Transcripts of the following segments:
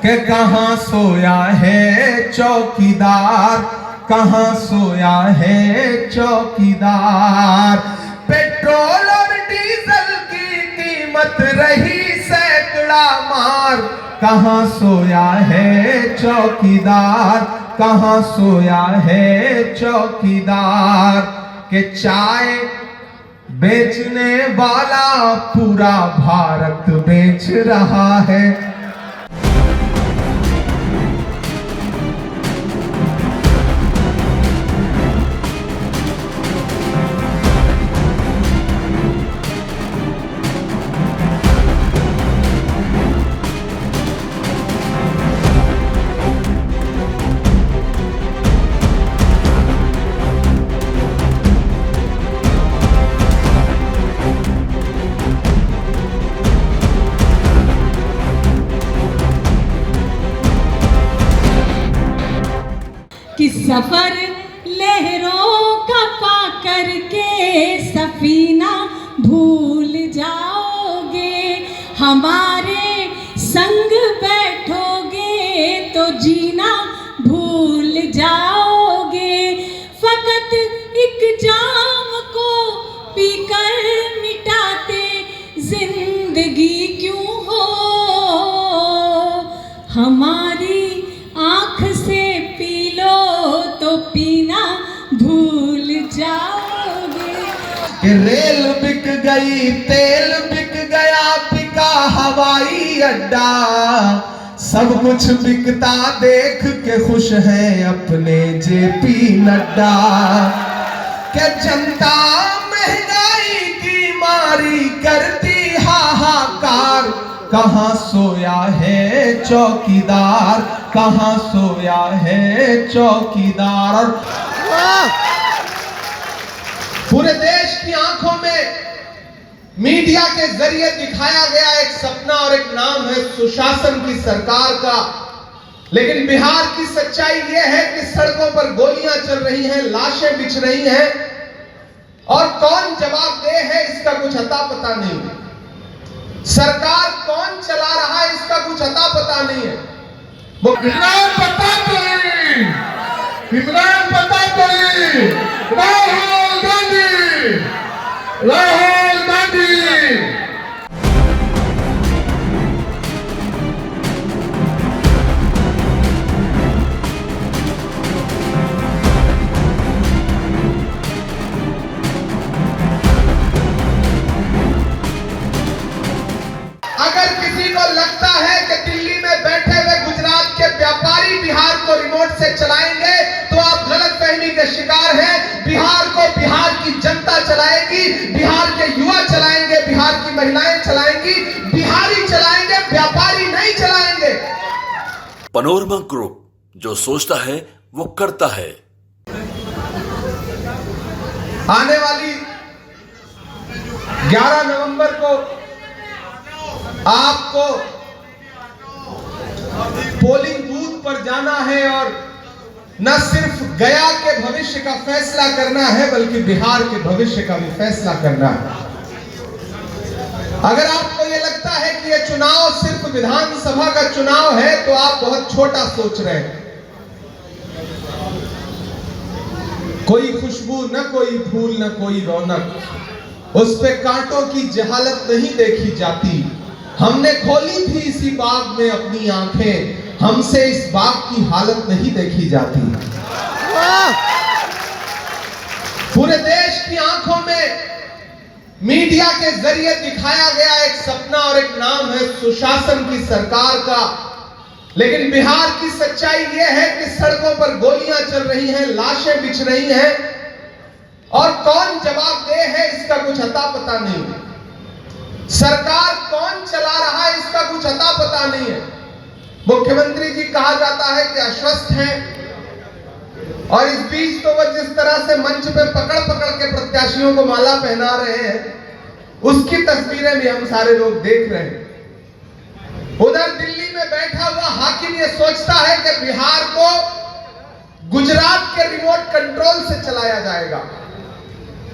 कि कहाँ सोया है चौकीदार, कहाँ सोया है चौकीदार। पेट्रोल और डीजल की कीमत रही सैकड़ा मार, कहाँ सोया है चौकीदार, कहाँ सोया है चौकीदार। के चाय बेचने वाला पूरा भारत बेच रहा है। कि सफर लहरों का पा करके सफीना भूल जाओगे, हमारे संग बैठोगे तो जीना भूल जाओगे। फकत एक जाम को पीकर मिटाते जिंदगी क्यों हो, हमारी आँख से पी लो तो पीना भूल जाओगे। कि रेल बिक गई, तेल बिक गया, बिका हवाई अड्डा, सब कुछ बिकता देख के खुश है अपने जेपी नड्डा। कि जनता महंगाई की मारी करती हाहाकार, कहाँ सोया है चौकीदार, कहाँ सोया है चौकीदार। पूरे देश की आंखों में मीडिया के जरिए दिखाया गया एक सपना और एक नाम है सुशासन की सरकार का, लेकिन बिहार की सच्चाई यह है कि सड़कों पर गोलियां चल रही हैं, लाशें बिछ रही हैं, और कौन जवाबदेह है इसका कुछ अता पता नहीं है। सरकार कौन चला रहा है इसका कुछ अता पता नहीं है। वो इमरान पता नहीं, इमरान पता नहीं, राहुल गांधी, राहुल गांधी। अगर किसी को लगता है कि दिल्ली में बैठे हुए गुजरात के व्यापारी बिहार को रिमोट से चलाएंगे तो आप गलतफहमी के शिकार हैं। बिहार को बिहार की जनता चलाएगी, बिहार के युवा चलाएंगे, बिहार की महिलाएं चलाएंगी, बिहारी चलाएंगे, व्यापारी नहीं चलाएंगे। पनोरमा ग्रुप, जो सोचता है वो करता है। आने वाली 11 नवंबर को आपको पोलिंग बूथ पर जाना है और न सिर्फ गया के भविष्य का फैसला करना है बल्कि बिहार के भविष्य का भी फैसला करना है। अगर आपको यह लगता है कि यह चुनाव सिर्फ विधानसभा का चुनाव है तो आप बहुत छोटा सोच रहे हैं। कोई खुशबू न कोई फूल न कोई रौनक, उस पे कांटों की जहालत नहीं देखी जाती। हमने खोली थी इसी बाग में अपनी आंखें, हमसे इस बाग की हालत नहीं देखी जाती। पूरे देश की आंखों में मीडिया के जरिए दिखाया गया एक सपना और एक नाम है सुशासन की सरकार का, लेकिन बिहार की सच्चाई यह है कि सड़कों पर गोलियां चल रही हैं, लाशें बिछ रही हैं, और कौन जवाबदेह है इसका कुछ अता पता नहीं है। सरकार कौन चला रहा है इसका कुछ अता पता नहीं है। मुख्यमंत्री जी कहा जाता है कि आश्वस्त हैं, और इस बीच तो वह जिस तरह से मंच पे पकड़ पकड़ के प्रत्याशियों को माला पहना रहे हैं, उसकी तस्वीरें भी हम सारे लोग देख रहे हैं। उधर दिल्ली में बैठा हुआ हाकिम ये सोचता है कि बिहार को गुजरात के रिमोट कंट्रोल से चलाया जाएगा,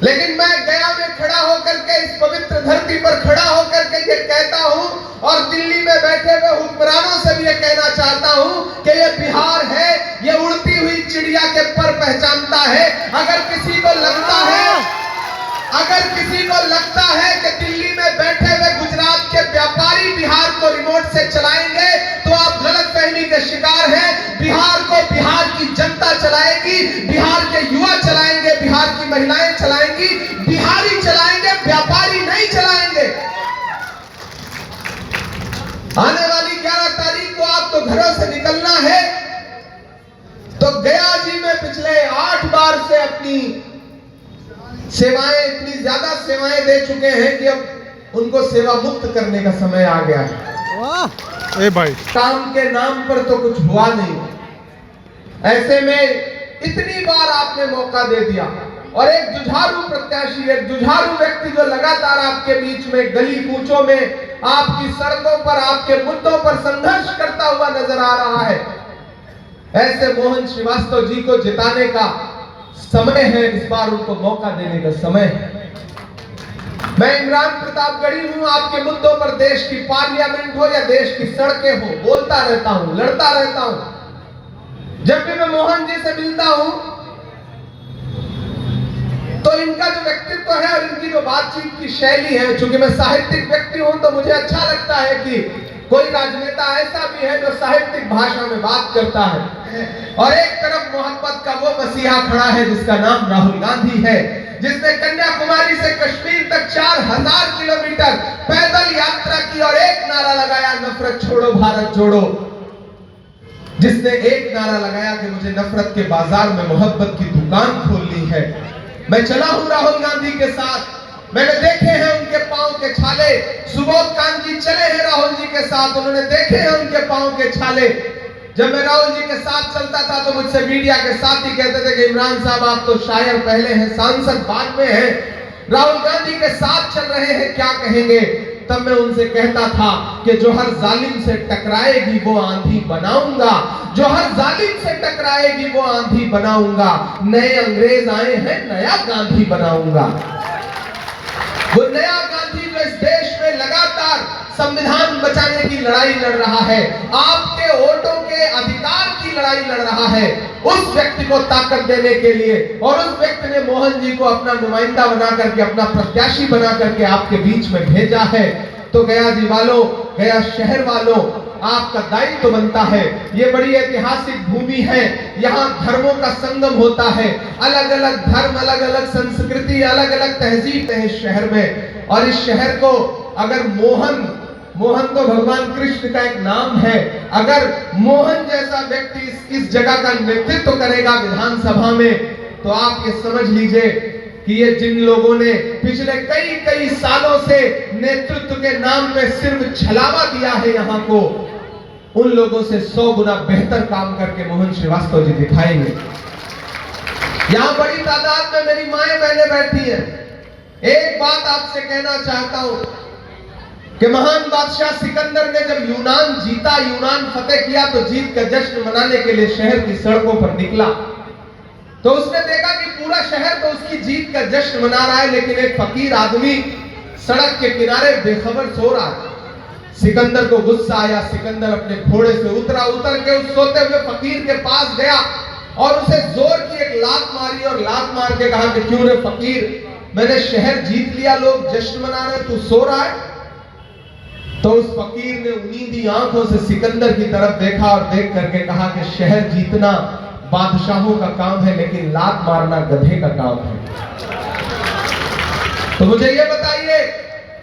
लेकिन मैं गया में खड़ा होकर के, इस पवित्र धरती पर खड़ा होकर के ये कहता हूं और दिल्ली में बैठे हुए हुक्मरानों से भी ये कहना चाहता हूं कि ये बिहार है, ये उड़ती हुई चिड़िया के पर पहचानता है। अगर किसी को लगता है कि दिल्ली में बैठे हुए गुजरात के व्यापारी बिहार को रिमोट से चलाएंगे तो आप गलतफहमी के शिकार हैं। बिहार को बिहार की जनता चलाएगी, बिहार के युवा चलाएंगे, बिहार की महिलाएं चलाएंगी, बिहारी चलाएंगे, व्यापारी नहीं चलाएंगे। आने वाली 11 तारीख को आपको घरों से निकलना है तो गया जी में पिछले 8 बार से अपनी सेवाएं, इतनी ज्यादा सेवाएं दे चुके हैं कि अब उनको सेवा मुक्त करने का समय आ गया है। भाई काम के नाम पर तो कुछ हुआ नहीं, ऐसे में इतनी बार आपने मौका दे दिया और एक जुझारू प्रत्याशी, एक जुझारू व्यक्ति जो लगातार आपके बीच में गली कूचों में, आपकी सड़कों पर, आपके मुद्दों पर संघर्ष करता हुआ नजर आ रहा है, ऐसे मोहन श्रीवास्तव जी को जिताने का समय है। इस बार उनको मौका देने का समय है। मैं इमरान प्रतापगढ़ी हूं, आपके मुद्दों पर, देश की पार्लियामेंट हो या देश की सड़कें हो, बोलता रहता हूं, लड़ता रहता हूं। जब भी मैं मोहन जी से मिलता हूं तो इनका जो व्यक्तित्व है और इनकी जो बातचीत की शैली है, चूंकि मैं साहित्यिक व्यक्ति हूं तो मुझे अच्छा लगता है कि कोई राजनेता ऐसा भी है जो साहित्यिक भाषा में बात करता है। और एक तरफ मोहब्बत का वो मसीहा खड़ा है जिसका नाम राहुल गांधी है, जिसने कन्याकुमारी से कश्मीर तक 4000 किलोमीटर पैदल यात्रा की और एक नारा लगाया, नफरत छोड़ो भारत जोड़ो। जिसने एक नारा लगाया कि मुझे नफरत के बाजार में मोहब्बत की दुकान खोलनी है। मैं चला हूं राहुल गांधी के साथ, मैंने देखे हैं उनके पांव के छाले। सुबोध कांत जी चले हैं राहुल जी के साथ, उन्होंने देखे हैं उनके पांव के छाले। जब मैं राहुल जी के साथ चलता था तो मुझसे मीडिया के साथ ही कहते थे कि इमरान साहब आप तो शायर पहले हैं, सांसद बाद में हैं, राहुल गांधी के साथ चल रहे हैं, क्या कहेंगे? तब मैं उनसे कहता था कि जो हर जालिम से टकराएगी वो आंधी बनाऊंगा, जो हर जालिम से टकराएगी वो आंधी बनाऊंगा। नए अंग्रेज आए हैं, नया गांधी बनाऊंगा। वो नया गांधी जो इस देश में लगातार संविधान बचाने की लड़ाई लड़ रहा है, आपके वोटों के अधिकार की लड़ाई लड़ रहा है, उस व्यक्ति को ताकत देने के लिए, और उस व्यक्ति ने मोहन जी को अपना नुमाइंदा बना करके, अपना प्रत्याशी बना करके आपके बीच में भेजा है। तो गया जी वालों, गया शहर वालों, आपका दायित्व बनता है। ये बड़ी ऐतिहासिक भूमि है, यहाँ धर्मों का संगम होता है, अलग अलग धर्म, अलग अलग संस्कृति, अलग अलग तहजीब है इस शहर में। और इस शहर को अगर मोहन तो भगवान कृष्ण का एक नाम है, अगर मोहन जैसा व्यक्ति इस जगह का नेतृत्व करेगा विधानसभा में, तो आप ये समझ लीजिए कि ये जिन लोगों ने पिछले कई सालों से नेतृत्व के नाम पे सिर्फ छलावा दिया है यहाँ को, उन लोगों से 100 गुना बेहतर काम करके मोहन श्रीवास्तव जी दिखाएंगे। यहाँ बड़ी तादाद में मेरी माएं बहनें बैठी हैं। एक बात आपसे कहना चाहता हूं कि महान बादशाह सिकंदर ने जब यूनान जीता, यूनान फतेह किया, तो जीत का जश्न मनाने के लिए शहर की सड़कों पर निकला, तो उसने देखा कि पूरा शहर तो उसकी जीत का जश्न मना रहा है, लेकिन एक फकीर आदमी सड़क के किनारे बेखबर सो रहा है। सिकंदर को गुस्सा आया, सिकंदर अपने घोड़े से उतर के उस सोते हुए फकीर के पास गया और उसे जोर की एक लात मारी और लात मार के कहा कि क्यों रे फकीर, मैंने शहर जीत लिया, लोग जश्न मना रहे, तू सो रहा है? तो उस फकीर ने उन्नीदी आंखों से सिकंदर की तरफ देखा और देख करके कहा कि शहर जीतना बादशाहों का काम है, लेकिन लात मारना गधे का काम है। तो मुझे ये बताइए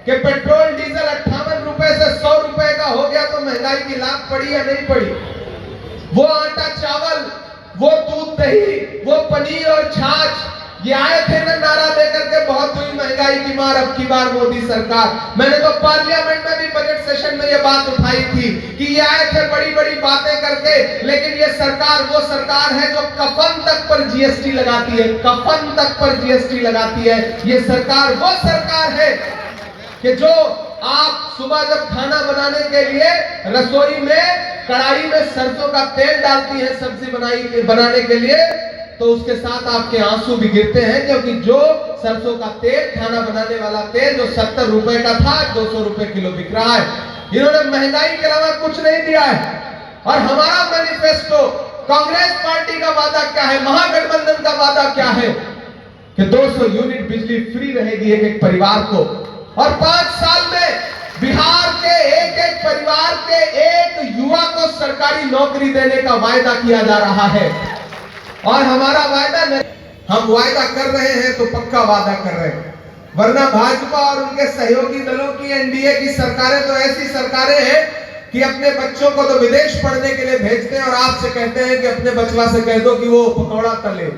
कि पेट्रोल डीजल 58 रुपए से 100 रुपए का हो गया, तो महंगाई की लात पड़ी या नहीं पड़ी? वो आटा चावल, वो दूध दही, वो पनीर और छाछ, ये आए थे ना नारा लेकर के, बहुत हुई महंगाई की मार, अब की बार मोदी सरकार। मैंने तो पार्लियामेंट में भी बजट सेशन में ये बात उठाई थी कि ये आए थे बड़ी बड़ी बातें करके, लेकिन ये सरकार वो सरकार है जो कफन तक पर जीएसटी लगाती है, कफन तक पर जीएसटी लगाती है। ये सरकार वो सरकार है कि जो आप सुबह जब खाना बनाने के लिए रसोई में कढ़ाई में सरसों का तेल डालती है सब्जी बनाने के लिए, तो उसके साथ आपके आंसू भी गिरते हैं, क्योंकि जो सरसों का तेल, खाना बनाने वाला तेल जो 70 रुपए का था, 200 रुपए किलो बिक रहा है। इन्होंने महंगाई के अलावा कुछ नहीं दिया है। और हमारा मैनिफेस्टो, कांग्रेस पार्टी का वादा क्या है, महागठबंधन का वादा क्या है कि 200 यूनिट बिजली फ्री रहेगी एक एक परिवार को, और 5 साल में बिहार के एक एक परिवार के एक युवा को सरकारी नौकरी देने का वायदा किया जा रहा है। और हमारा वायदा नहीं, हम वायदा कर रहे हैं तो पक्का वादा कर रहे हैं, वरना भाजपा और उनके सहयोगी दलों की एनडीए की सरकारें तो ऐसी सरकारें हैं कि अपने बच्चों को तो विदेश पढ़ने के लिए भेजते हैं और आपसे कहते हैं कि अपने बचवा से कह दो कि वो पकौड़ा तले।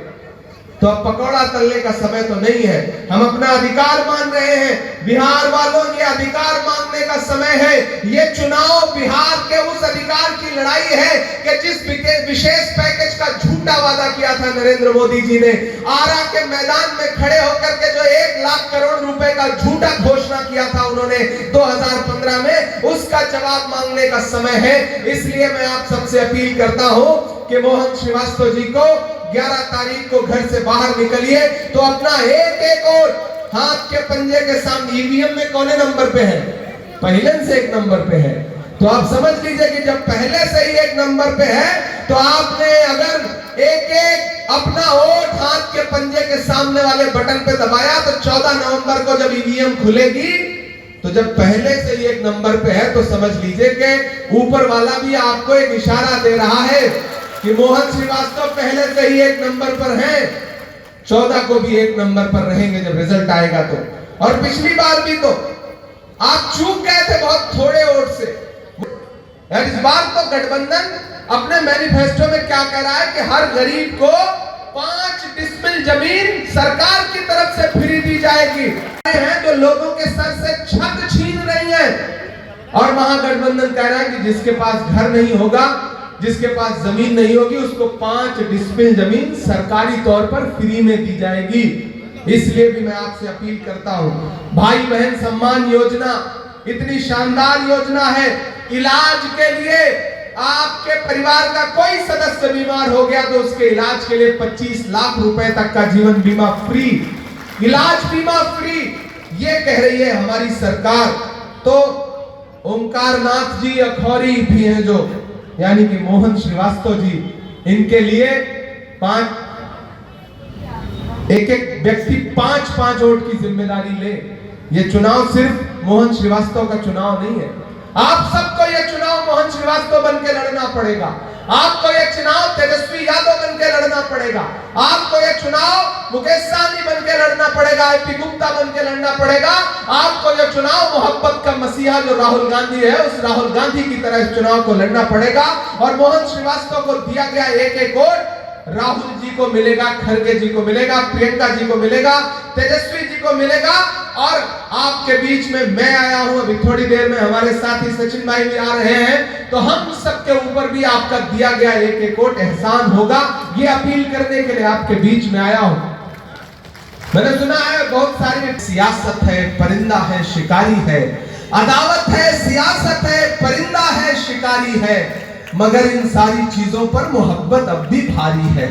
तो अब पकौड़ा तलने का समय तो नहीं है, हम अपना अधिकार मान रहे हैं। बिहार वालों, ये अधिकार मांगने का समय है। ये चुनाव बिहार के उस अधिकार की लड़ाई है कि जिस विशेष पैकेज का झूठा वादा किया था नरेंद्र मोदी जी ने, आरा के मैदान में खड़े होकर के जो 1 लाख करोड़ रुपए का झूठा घोषणा किया था उन्होंने 2015 में, उसका जवाब मांगने का समय है। इसलिए मैं आप सबसे अपील करता हूं कि मोहन श्रीवास्तव जी को 11 तारीख को घर से बाहर निकलिए तो अपना एक एक वोट हाथ के पंजे के सामने, ईवीएम में कौने नंबर पे है, पहले से 1 नंबर पे है, तो आप समझ लीजिए कि जब पहले से ही 1 नंबर पे है तो आपने अगर एक एक अपना वोट हाथ के पंजे के सामने वाले बटन पे दबाया तो 14 नवंबर को जब ईवीएम खुलेगी, तो जब पहले से ही 1 नंबर पे है तो समझ लीजिए कि ऊपर वाला भी आपको एक इशारा दे रहा है कि मोहन श्रीवास्तव पहले से ही 1 नंबर पर हैं, 14 को भी 1 नंबर पर रहेंगे जब रिजल्ट आएगा तो। और पिछली बार भी तो आप चूक गए थे बहुत थोड़े वोट से। इस बार तो गठबंधन अपने मैनिफेस्टो में क्या कह रहा है कि हर गरीब को 5 डिसमिल जमीन सरकार की तरफ से फ्री दी जाएगी। हैं तो लोगों के सर से छत छीन रही है, और महागठबंधन कह रहा है कि जिसके पास घर नहीं होगा, जिसके पास जमीन नहीं होगी, उसको 5 डिसमिल जमीन सरकारी तौर पर फ्री में दी जाएगी। इसलिए भी मैं आपसे अपील करता हूं, भाई बहन सम्मान योजना इतनी शानदार योजना है। इलाज के लिए आपके परिवार का कोई सदस्य बीमार हो गया तो उसके इलाज के लिए 25 लाख रुपए तक का जीवन बीमा फ्री, इलाज बीमा फ्री, ये कह रही है हमारी सरकार। तो ओंकारनाथ जी अखौरी भी हैं जो, यानी कि मोहन श्रीवास्तव जी, इनके लिए एक एक व्यक्ति 5-5 वोट की जिम्मेदारी ले। ये चुनाव सिर्फ मोहन श्रीवास्तव का चुनाव नहीं है, आप सबको ये चुनाव मोहन श्रीवास्तव बन के लड़ना पड़ेगा, आपको ये चुनाव तेजस्वी यादव बन के लड़ना पड़ेगा, आपको ये चुनाव मुकेश सहनी बन के लड़ना पड़ेगा, एपी गुप्ता बन के लड़ना पड़ेगा, आपको ये चुनाव मोहब्बत का मसीहा जो राहुल गांधी है उस राहुल गांधी की तरह इस चुनाव को लड़ना पड़ेगा। और मोहन श्रीवास्तव को दिया गया एक एक वोट राहुल जी को मिलेगा, खड़गे जी को मिलेगा, प्रियंका जी को मिलेगा, तेजस्वी जी को मिलेगा। और आपके बीच में मैं आया हूं, अभी थोड़ी देर में हमारे साथी सचिन भाई भी आ रहे हैं, तो हम सबके ऊपर भी आपका दिया गया एक एक वोट एहसान होगा, ये अपील करने के लिए आपके बीच में आया हूं। मैंने सुना है बहुत सारी सियासत है, परिंदा है, शिकारी है, अदावत है, सियासत है, परिंदा है, शिकारी है, मगर इन सारी चीजों पर मोहब्बत अब भी भारी है।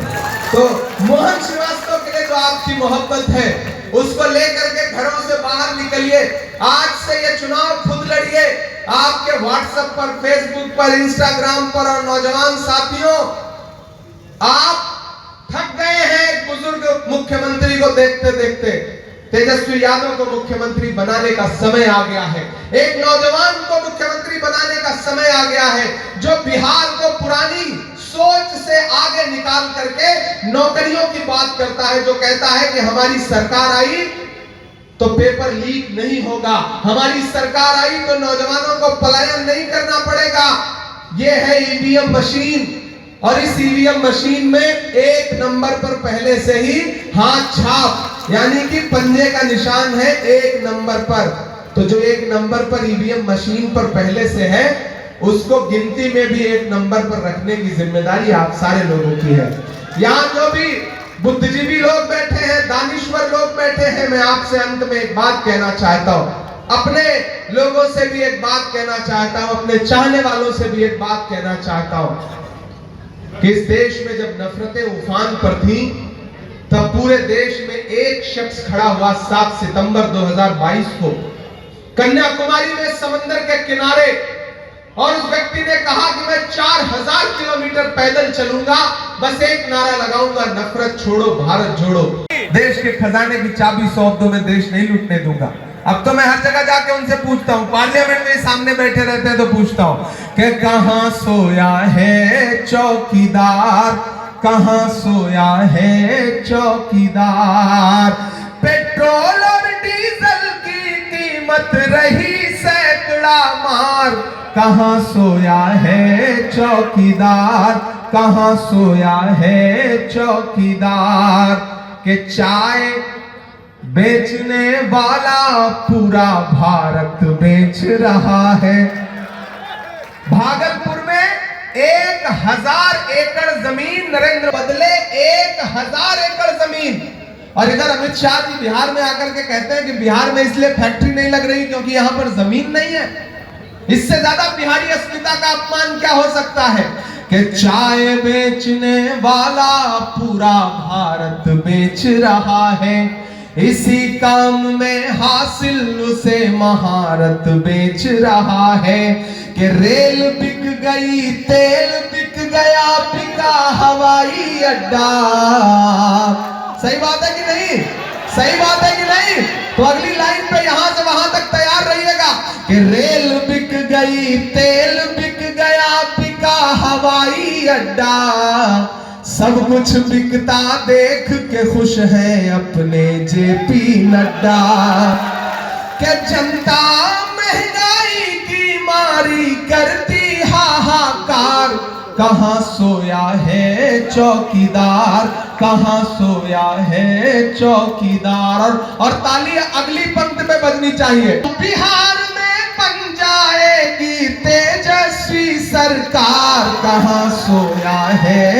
तो मोहन श्रीवास्तव के लिए जो आपकी मोहब्बत है उसको लेकर के घरों से बाहर निकलिए, आज से ये चुनाव खुद लड़िए। आपके व्हाट्सएप पर, फेसबुक पर, इंस्टाग्राम पर, और नौजवान साथियों, आप थक गए हैं एक बुजुर्ग मुख्यमंत्री को देखते देखते। तेजस्वी यादव को मुख्यमंत्री बनाने का समय आ गया है, एक नौजवान को मुख्यमंत्री बनाने का समय आ गया है जो बिहार को पुरानी सोच से आगे निकाल करके नौकरियों की बात करता है, जो कहता है कि हमारी सरकार आई तो पेपर लीक नहीं होगा, हमारी सरकार आई तो नौजवानों को पलायन नहीं करना पड़ेगा। यह है ईवीएम मशीन, और इस ईवीएम मशीन में 1 नंबर पर पहले से ही हाथ छाप, यानी कि पंजे का निशान है 1 नंबर पर। तो जो 1 नंबर पर ईवीएम मशीन पर पहले से है उसको गिनती में भी 1 नंबर पर रखने की जिम्मेदारी आप सारे लोगों की है। यहाँ जो भी बुद्धिजीवी लोग बैठे हैं, दानिश्वर लोग बैठे हैं, मैं आपसे अंत में एक बात कहना चाहता हूँ, अपने लोगों से भी एक बात कहना चाहता हूँ, अपने चाहने वालों से भी एक बात कहना चाहता हूँ कि इस देश में जब नफरतें उफान पर थी तब पूरे देश में एक शख्स खड़ा हुआ 7 सितंबर 2022 को कन्याकुमारी में समंदर के किनारे व्यक्ति ने कहा कि मैं 4000 किलोमीटर पैदल चलूंगा, बस एक नारा लगाऊंगा, नफरत छोड़ो भारत जोड़ो। देश के खजाने की चाबी सौंप दो, मैं देश नहीं लूटने दूंगा। अब तो मैं हर जगह जाके उनसे पूछता हूँ, पार्लियामेंट में सामने बैठे रहते हैं तो पूछता हूँ कि कहां सोया है चौकीदार, कहां सोया है चौकीदार। पेट्रोल और डीजल की कीमत रही सैकड़ा मार, कहां सोया है चौकीदार, कहां सोया है चौकीदार। के चाय बेचने वाला पूरा भारत बेच रहा है। भागलपुर में 1000 एकड़ जमीन नरेंद्र बदले 1000 एकड़ जमीन। और इधर अमित शाह जी बिहार में आकर के कहते हैं कि बिहार में इसलिए फैक्ट्री नहीं लग रही क्योंकि यहां पर जमीन नहीं है। इससे ज्यादा बिहारी अस्मिता का अपमान क्या हो सकता है कि चाय बेचने वाला पूरा भारत बेच रहा है। इसी काम में हासिल उसे महारत बेच रहा है कि रेल बिक गई, तेल बिक गया, बिका हवाई अड्डा। सही बात है कि नहीं? सही बात है कि नहीं? तो अगली लाइन पे यहां से वहां तक तैयार रहिएगा कि रेल बिक गई, तेल बिक गया, बिका हवाई अड्डा। सब कुछ बिकता देख के खुश है अपने जेपी नड्डा। क्या जनता महंगाई की मारी करती हाहाकार, कहां सोया है चौकीदार, कहां सोया है चौकीदार। और ताली अगली पंक्ति पे बजनी चाहिए। बिहार में बन जाएगी तेजस्वी सरकार, कहां सोया है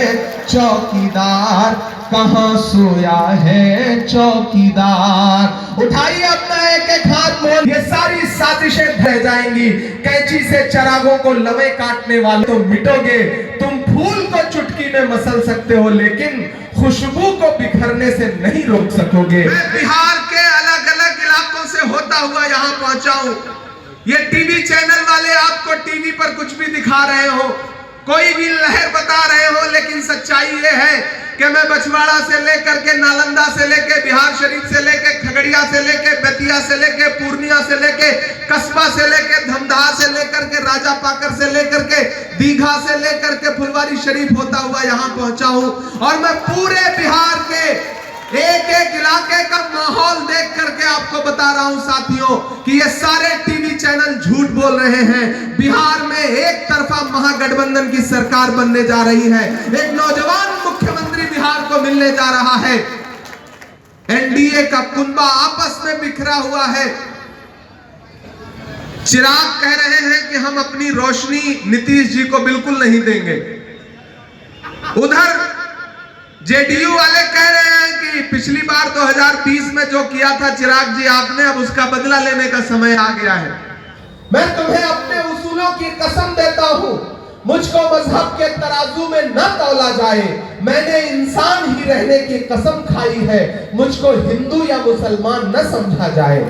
चौकीदार, कहां सोया है चौकीदार। उठाइए अपना एक एक हाथ मोड़, ये सारी साजिशें ढह जाएंगी। कैंची से चिरागों को लवे काटने वाले तो मिटोगे। तुम फूल को चुटकी में मसल सकते हो लेकिन खुशबू को बिखरने से नहीं रोक सकोगे। मैं बिहार के अलग अलग इलाकों से होता हुआ यहाँ पहुंचा हूँ। ये टीवी चैनल वाले आपको टीवी पर कुछ भी दिखा रहे हो, कोई भी लहर बता रहे हो, लेकिन सच्चाई ये है कि मैं बछवाड़ा से लेकर के नालंदा से लेके बिहार शरीफ से लेके खगड़िया से लेके बेतिया से लेके पूर्णिया से लेके कस्बा से लेके धमदाहा से लेकर के राजा पाकर से लेकर के दीघा से लेकर के फुलवारी शरीफ होता हुआ यहाँ पहुंचा हूँ। और मैं पूरे बिहार के एक एक इलाके का माहौल देख करके आपको बता रहा हूं साथियों कि ये सारे टीवी चैनल झूठ बोल रहे हैं। बिहार में एक तरफा महागठबंधन की सरकार बनने जा रही है। एक नौजवान मुख्यमंत्री बिहार को मिलने जा रहा है। एनडीए का कुनबा आपस में बिखरा हुआ है। चिराग कह रहे हैं कि हम अपनी रोशनी नीतीश जी को बिल्कुल नहीं देंगे। उधर जेडीयू वाले कह रहे हैं कि पिछली बार 2020 में जो किया था चिराग जी आपने, अब उसका बदला लेने का समय आ गया है। मैं तुम्हें अपने उसूलों की कसम देता हूं, मुझको मजहब के तराजू में न तौला जाए। मैंने इंसान ही रहने की कसम खाई है, मुझको हिंदू या मुसलमान न समझा जाए।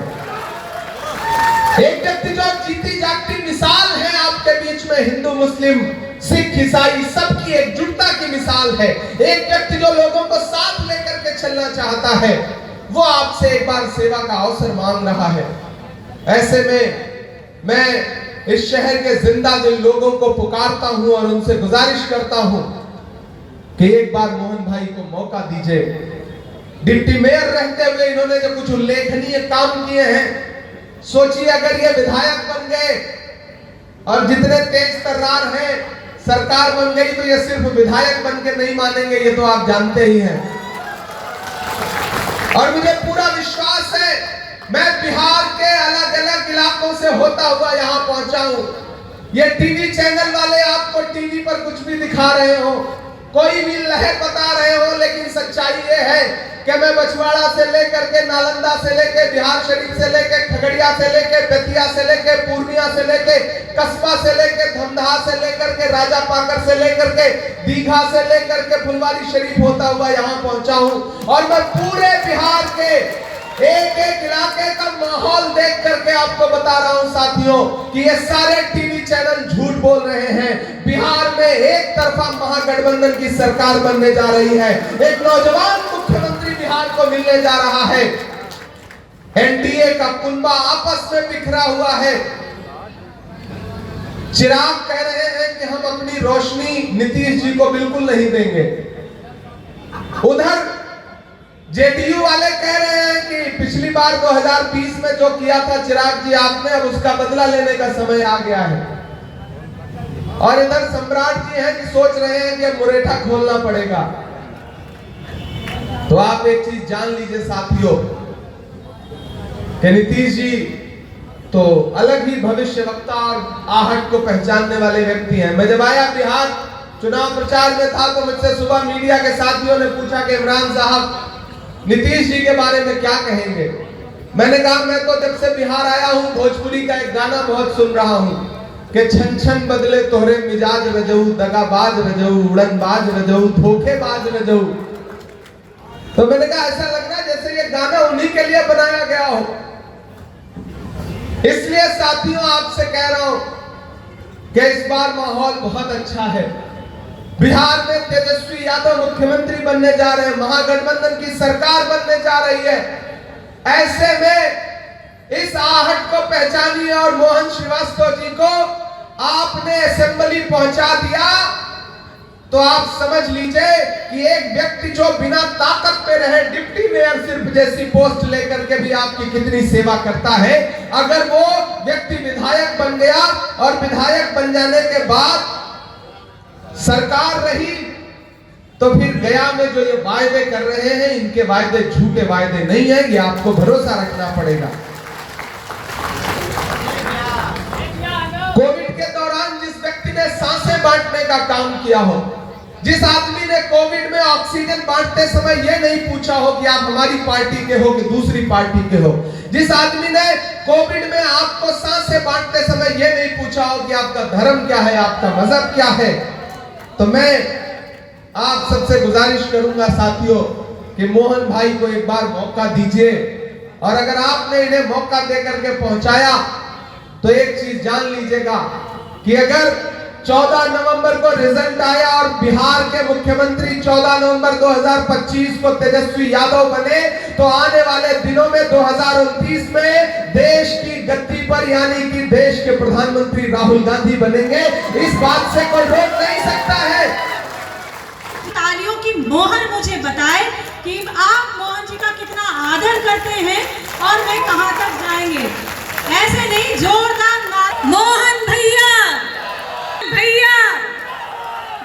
एक व्यक्ति जो जीती जागती मिसाल है आपके बीच में, हिंदू मुस्लिम सिख ईसाई सबकी एकजुटता की मिसाल है। एक व्यक्ति जो लोगों को साथ लेकर के चलना चाहता है, वो आपसे एक बार सेवा का अवसर मांग रहा है। ऐसे में मैं इस शहर के जिंदा दिल लोगों को पुकारता हूं और उनसे गुजारिश करता हूं कि एक बार मोहन भाई को मौका दीजिए। डिप्टी मेयर रहते हुए इन्होंने जो कुछ उल्लेखनीय काम किए हैं, सोचिए अगर ये विधायक बन गए और जितने तेज तर्रार हैं सरकार बन गई तो ये सिर्फ विधायक बन के नहीं मानेंगे, ये तो आप जानते ही हैं। और मुझे पूरा विश्वास है, मैं बिहार के अलग अलग इलाकों से होता हुआ यहाँ पहुंचा हूँ। ये टीवी चैनल वाले आपको टीवी पर कुछ भी दिखा रहे हो, कोई भी लहर बता रहे हो, लेकिन सच्चाई ये है कि मैं बछवाड़ा से लेकर के नालंदा से लेके बिहार शरीफ से लेके खगड़िया से लेके बेतिया से लेके पूर्णिया से लेके कस्बा से लेके धमदाहा से लेकर के राजा पाकर से लेकर के दीघा से लेकर के फुलवारी शरीफ होता हुआ यहाँ पहुंचा हूँ। और मैं पूरे बिहार के एक एक इलाके का माहौल देख करके आपको बता रहा हूं साथियों कि ये सारे टीवी चैनल झूठ बोल रहे हैं। तरफा महागठबंधन की सरकार बनने जा रही है। एक नौजवान मुख्यमंत्री बिहार को मिलने जा रहा है। एनडीए का कुनबा आपस में बिखरा हुआ है। चिराग कह रहे हैं कि हम अपनी रोशनी नीतीश जी को बिल्कुल नहीं देंगे। उधर जेडीयू वाले कह रहे हैं कि पिछली बार 2020 में जो किया था चिराग जी आपने, अब उसका बदला लेने का समय आ गया है। और इधर सम्राट जी हैं कि सोच रहे हैं कि मुरेठा खोलना पड़ेगा। तो आप एक चीज जान लीजिए साथियों कि नीतीश जी तो अलग ही भविष्यवक्ता और आहट को पहचानने वाले व्यक्ति हैं। मैं जब आया बिहार चुनाव प्रचार में था तो मुझसे सुबह मीडिया के साथियों ने पूछा कि इमरान साहब नीतीश जी के बारे में क्या कहेंगे। मैंने कहा मैं तो जब से बिहार आया हूं भोजपुरी का एक गाना बहुत सुन रहा हूं कि छन छन बदले तोहरे मिजाज रजऊ, दगाबाज रजऊ, उड़नबाज रजऊ, धोखेबाज रजऊ। तो मैंने कहा ऐसा लग रहा है जैसे ये गाना उन्हीं के लिए बनाया गया हो। इसलिए साथियों आपसे कह रहा हूं कि इस बार माहौल बहुत अच्छा है। बिहार में तेजस्वी यादव मुख्यमंत्री बनने जा रहे हैं, महागठबंधन की सरकार बनने जा रही है। ऐसे में इस आहट को पहचानिए और मोहन श्रीवास्तव जी को आपने असेंबली पहुंचा दिया तो आप समझ लीजिए कि एक व्यक्ति जो बिना ताकत पे रहे डिप्टी मेयर सिर्फ जैसी पोस्ट लेकर के भी आपकी कितनी सेवा करता है, अगर वो व्यक्ति विधायक बन गया और विधायक बन जाने के बाद सरकार रही तो फिर गया में जो ये वायदे कर रहे हैं इनके वायदे झूठे वायदे नहीं है, ये आपको भरोसा रखना पड़ेगा। कोविड के दौरान जिस व्यक्ति ने सांसें बांटने का काम किया हो, जिस आदमी ने कोविड में ऑक्सीजन बांटते समय यह नहीं पूछा हो कि आप हमारी पार्टी के हो कि दूसरी पार्टी के हो, जिस आदमी ने कोविड में आपको सांसें बांटते समय यह नहीं पूछा हो कि आपका धर्म क्या है, आपका मजहब क्या है, तो मैं आप सबसे गुजारिश करूंगा साथियों कि मोहन भाई को एक बार मौका दीजिए। और अगर आपने इन्हें मौका देकर के पहुंचाया तो एक चीज जान लीजिएगा कि अगर 14 नवंबर को रिजल्ट आया और बिहार के मुख्यमंत्री 14 नवंबर 2025 को तेजस्वी यादव बने तो आने वाले दिनों में 2029 में देश की गद्दी पर यानी कि देश के प्रधानमंत्री राहुल गांधी बनेंगे। इस बात से कोई रोक नहीं सकता है। तालियों की मोहर मुझे बताए कि आप मोहन जी का कितना आदर करते हैं और वे कहां तक जाएंगे। ऐसे नहीं, जोरदार मोहन भैया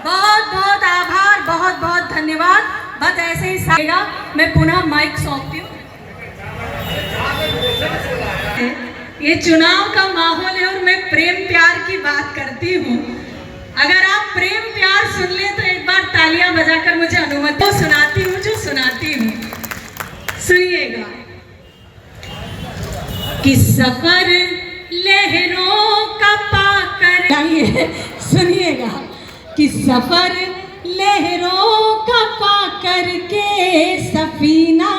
बहुत बहुत आभार, बहुत बहुत धन्यवाद। बस ऐसे ही सारेगा। मैं पुनः माइक सौंपती हूँ। ये चुनाव का माहौल है और मैं प्रेम प्यार की बात करती हूँ। अगर आप प्रेम प्यार सुन ले तो एक बार तालियां बजाकर मुझे अनुमति तो सुनाती हूँ जो सुनाती हूँ। सुनिएगा कि सफर लहरों का पाकर, सुनिएगा कि सफर लहरों का पाकर के सफीना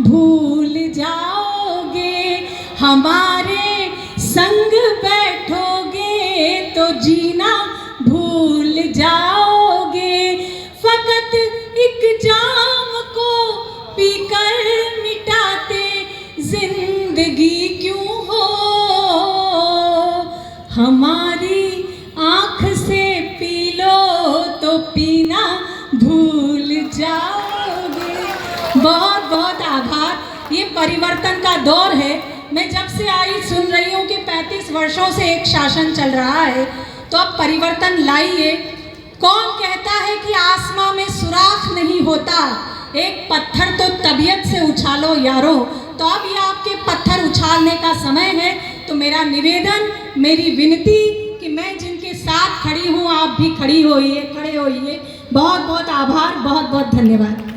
भूल जाओगे, हमारे संग बैठोगे तो जीना भूल जाओगे। फकत एक जाम को पीकर मिटाते जिंदगी क्यों हो, हमारी आंख से पी लो तो पीना भूल जाओगे। बहुत बहुत आभार। ये परिवर्तन का दौर है। मैं जब से आई सुन रही हूँ कि 35 वर्षों से एक शासन चल रहा है, तो अब परिवर्तन लाइए। कौन कहता है कि आसमां में सुराख नहीं होता, एक पत्थर तो तबीयत से उछालो यारो। तो अब ये आपके पत्थर उछालने का समय है। तो मेरा निवेदन, मेरी विनती कि मैं जिनके साथ खड़ी हूँ आप भी खड़े होइए। बहुत बहुत आभार, बहुत बहुत धन्यवाद।